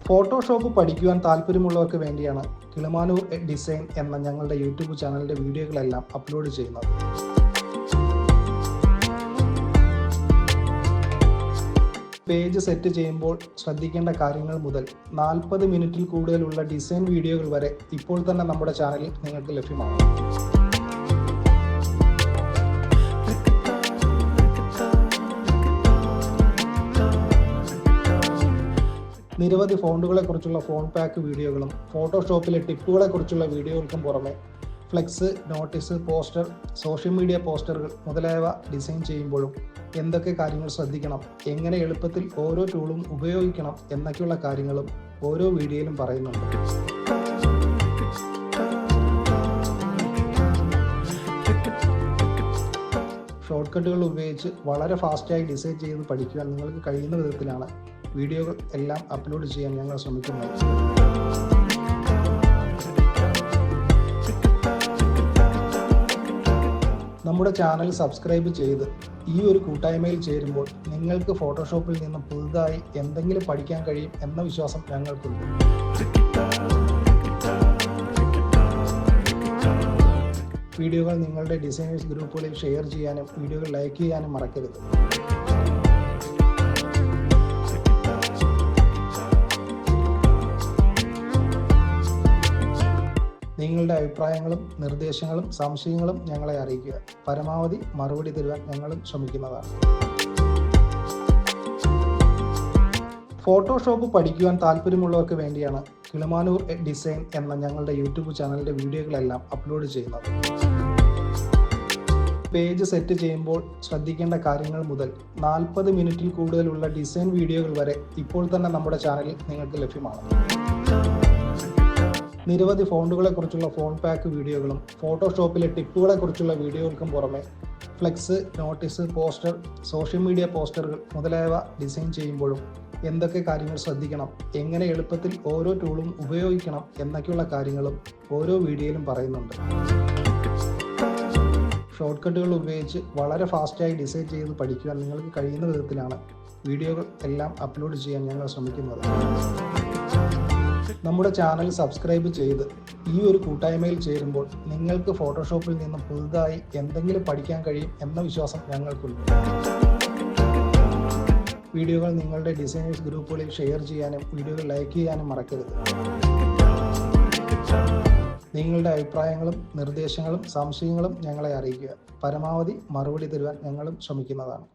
Photoshop പഠിക്കുവാൻ താല്പര്യമുള്ളവർക്ക് വേണ്ടിയാണ് കിളിമാനൂർ ഡിസൈൻ എന്ന ഞങ്ങളുടെ യൂട്യൂബ് ചാനലിൻ്റെ വീഡിയോകളെല്ലാം അപ്ലോഡ് ചെയ്യുന്നത്. പേജ് സെറ്റ് ചെയ്യുമ്പോൾ ശ്രദ്ധിക്കേണ്ട കാര്യങ്ങൾ മുതൽ 40 മിനിറ്റിൽ കൂടുതലുള്ള ഡിസൈൻ വീഡിയോകൾ വരെ ഇപ്പോൾ തന്നെ നമ്മുടെ ചാനലിൽ നിങ്ങൾക്ക് ലഭ്യമാണ്. നിരവധി ഫോണ്ടുകളെക്കുറിച്ചുള്ള ഫോൺ പാക്ക് വീഡിയോകളും ഫോട്ടോഷോപ്പിലെ ടിപ്പുകളെക്കുറിച്ചുള്ള വീഡിയോകൾക്കും പുറമെ flex, notice, poster, social media പോസ്റ്ററുകൾ മുതലായവ ഡിസൈൻ ചെയ്യുമ്പോഴും എന്തൊക്കെ കാര്യങ്ങൾ ശ്രദ്ധിക്കണം, എങ്ങനെ എളുപ്പത്തിൽ ഓരോ ടൂളും ഉപയോഗിക്കണം എന്നൊക്കെയുള്ള കാര്യങ്ങളും ഓരോ വീഡിയോയിലും പറയുന്നുണ്ട്. ഷോർട്ട് കട്ടുകൾ ഉപയോഗിച്ച് വളരെ ഫാസ്റ്റായി ഡിസൈൻ ചെയ്ത് പഠിക്കുവാൻ നിങ്ങൾക്ക് കഴിയുന്ന വിധത്തിലാണ് വീഡിയോകൾ എല്ലാം അപ്ലോഡ് ചെയ്യാൻ ഞങ്ങൾ ശ്രമിക്കുന്നത്. നമ്മുടെ ചാനൽ സബ്സ്ക്രൈബ് ചെയ്ത് ഈ ഒരു കൂട്ടായ്മയിൽ ചേരുമ്പോൾ നിങ്ങൾക്ക് ഫോട്ടോഷോപ്പിൽ നിന്നും പുതുതായി എന്തെങ്കിലും പഠിക്കാൻ കഴിയും എന്ന വിശ്വാസം ഞങ്ങൾക്കുണ്ട്. വീഡിയോകൾ നിങ്ങളുടെ ഡിസൈനേഴ്സ് ഗ്രൂപ്പുകളിൽ ഷെയർ ചെയ്യാനും വീഡിയോകൾ ലൈക്ക് ചെയ്യാനും മറക്കരുത്. നിങ്ങളുടെ അഭിപ്രായങ്ങളും നിർദ്ദേശങ്ങളും സംശയങ്ങളും ഞങ്ങളെ അറിയിക്കുക. പരമാവധി മറുപടി തരുവാൻ ഞങ്ങളും ശ്രമിക്കുന്നതാണ്. ഫോട്ടോഷോപ്പ് പഠിക്കുവാൻ താല്പര്യമുള്ളവർക്ക് വേണ്ടിയാണ് കിളിമാനൂർ ഡിസൈൻ എന്ന ഞങ്ങളുടെ യൂട്യൂബ് ചാനലിൻ്റെ വീഡിയോകളെല്ലാം അപ്ലോഡ് ചെയ്യുന്നത്. പേജ് സെറ്റ് ചെയ്യുമ്പോൾ ശ്രദ്ധിക്കേണ്ട കാര്യങ്ങൾ മുതൽ 40 മിനിറ്റിൽ കൂടുതലുള്ള ഡിസൈൻ വീഡിയോകൾ വരെ ഇപ്പോൾ തന്നെ നമ്മുടെ ചാനലിൽ നിങ്ങൾക്ക് ലഭ്യമാണ്. നിരവധി ഫോണ്ടുകളെക്കുറിച്ചുള്ള ഫോൺ പാക്ക് വീഡിയോകളും ഫോട്ടോഷോപ്പിലെ ടിപ്പുകളെക്കുറിച്ചുള്ള വീഡിയോകൾക്കും പുറമെ flex, notice, poster, social media പോസ്റ്ററുകൾ മുതലായവ ഡിസൈൻ ചെയ്യുമ്പോഴും എന്തൊക്കെ കാര്യങ്ങൾ ശ്രദ്ധിക്കണം, എങ്ങനെ എളുപ്പത്തിൽ ഓരോ ടൂളും ഉപയോഗിക്കണം എന്നൊക്കെയുള്ള കാര്യങ്ങളും ഓരോ വീഡിയോയിലും പറയുന്നുണ്ട്. ഷോർട്ട് കട്ടുകൾ ഉപയോഗിച്ച് വളരെ ഫാസ്റ്റായി ഡിസൈൻ ചെയ്ത് പഠിക്കുവാൻ നിങ്ങൾക്ക് കഴിയുന്ന വിധത്തിലാണ് വീഡിയോകൾ എല്ലാം അപ്ലോഡ് ചെയ്യാൻ ഞങ്ങൾ ശ്രമിക്കുന്നത്. നമ്മുടെ ചാനൽ സബ്സ്ക്രൈബ് ചെയ്ത് ഈ ഒരു കൂട്ടായ്മയിൽ ചേരുമ്പോൾ നിങ്ങൾക്ക് ഫോട്ടോഷോപ്പിൽ നിന്നും പുതുതായി എന്തെങ്കിലും പഠിക്കാൻ കഴിയും എന്ന വിശ്വാസം ഞങ്ങൾക്കുണ്ട്. വീഡിയോകൾ നിങ്ങളുടെ ഡിസൈനേഴ്സ് ഗ്രൂപ്പുകളിൽ ഷെയർ ചെയ്യാനും വീഡിയോകൾ ലൈക്ക് ചെയ്യാനും മറക്കരുത്. നിങ്ങളുടെ അഭിപ്രായങ്ങളും നിർദ്ദേശങ്ങളും സംശയങ്ങളും ഞങ്ങളെ അറിയിക്കുക. പരമാവധി മറുപടി തരുവാൻ ഞങ്ങളും ശ്രമിക്കുന്നതാണ്.